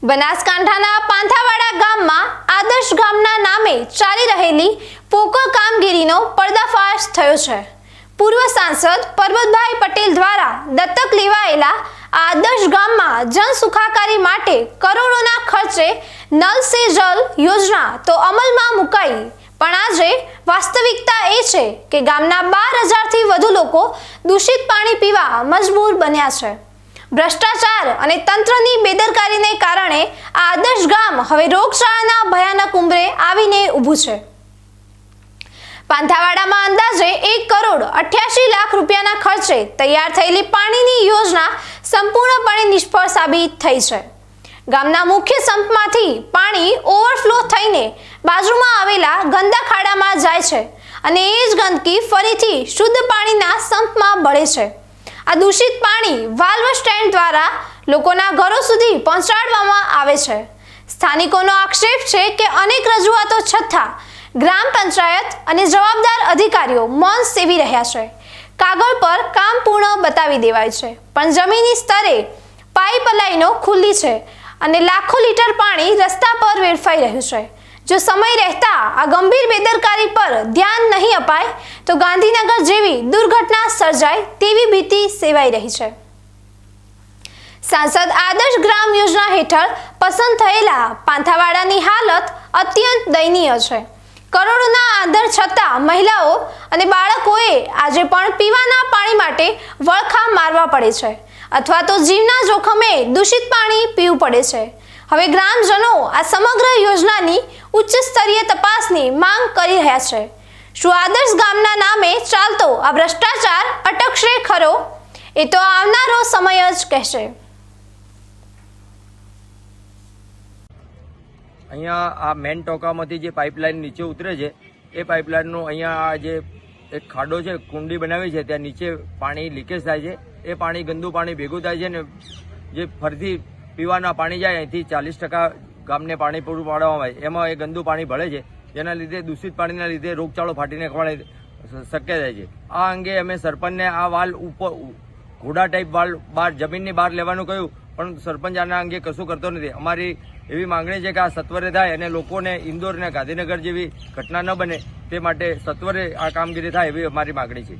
બનાસકાંઠાના પાંથાવાડા ગામમાં આદર્શ ગામના નામે ચાલી રહેલી પોકળ કામગીરીનો પર્દાફાશ થયો છે। પૂર્વ સાંસદ પરબતભાઈ પટેલ દ્વારા દત્તક લેવાયેલા આદર્શ ગામમાં જન સુખાકારી માટે કરોડોના ખર્ચે નલ સે જલ યોજના તો અમલમાં મુકાઈ, પણ આજે વાસ્તવિકતા એ છે કે ગામના 12,000 થી વધુ લોકો દૂષિત પાણી પીવા મજબૂર બન્યા છે। ભ્રષ્ટાચાર અને તંત્રની બેદરકારીને કારણે આ આદર્શ ગામ હવે રોગચાળાના ભયાનક ઉંબરે આવીને ઊભું છે। પાંથાવાડામાં અંદાજે 1,88,00,000 રૂપિયાના ખર્ચે તૈયાર થયેલી પાણીની યોજના સંપૂર્ણપણે નિષ્ફળ સાબિત થઈ છે। ગામના મુખ્ય સંપમાંથી પાણી ઓવરફ્લો થઈને બાજુમાં આવેલા ગંદા ખાડામાં જાય છે અને એ જ ગંદકી ફરીથી શુદ્ધ પાણીના સંપમાં ભળે છે। આ દૂષિત પાણી વાલ્વ સ્ટેન્ડ દ્વારા લોકોના ઘરો સુધી પહોંચાડવામાં આવે છે। સ્થાનિકોનો આક્ષેપ છે કે અનેક રજૂઆતો છતાં ગ્રામ પંચાયત અને જવાબદાર અધિકારીઓ મૌન સેવી રહ્યા છે। કાગળ પર કામ પૂર્ણ બતાવી દેવાય છે, પણ જમીની સ્તરે પાઇપલાઇનો ખુલ્લી છે અને લાખો લીટર પાણી રસ્તા પર વેડફાઈ રહ્યું છે। જો સમય રહેતા આ ગંભીર બેદરકારી પર ધ્યાન નહીં અપાય તો ગાંધીનગર જેવી દુર્ઘટના સર્જાય તેવી ભીતિ સેવાઈ રહી છે। સાંસદ આદર્શ ગ્રામ યોજના હેઠળ પસંદ થયેલા પાંથાવાડાની હાલત અત્યંત દયનીય છે। કરોડોના આદર છતાં મહિલાઓ અને બાળકોએ આજે પણ પીવાના પાણી માટે વળખા મારવા પડે છે અથવા તો જીવના જોખમે દૂષિત પાણી પીવું પડે છે। હવે ગ્રામજનો આ સમગ્ર યોજનાની ઉચ્ચ સ્તરીય તપાસની માંગ કરી રહ્યા છે। શું આદર્શ ગામના નામે ચાલતો આ ભ્રષ્ટાચાર અટકશે ખરો? એ તો આવનારો સમય જ કહેશે। અહીંયા આ મેન ટોકામાંથી જે પાઇપલાઇન નીચે ઉતરે છે એ પાઇપલાઇનનો અહીંયા આ જે એક ખાડો છે, કુંડી બનાવી છે, ત્યાં નીચે પાણી લીકેજ થાય છે। એ પાણી ગંદુ પાણી ભેગું થાય છે ને જે ફરીથી પીવાના પાણી જાય અહીંથી 40% ગામને પાણી પૂરું પાડવામાં આવે, એમાં એ ગંદુ પાણી ભળે છે, જેના લીધે દૂષિત પાણીના લીધે રોગચાળો ફાટીને શક્ય થાય છે। આ અંગે અમે સરપંચને આ વાલ ઉપર ઘોડા ટાઈપ વાલ બહાર જમીનની બહાર લેવાનું કહ્યું, પણ સરપંચ આના અંગે કશું કરતો નથી। અમારી એવી માંગણી છે કે આ સત્વરે થાય અને લોકોને ઇન્દોર અને ગાંધીનગર જેવી ઘટના ન બને તે માટે સત્વરે આ કામગીરી થાય એવી અમારી માંગણી છે।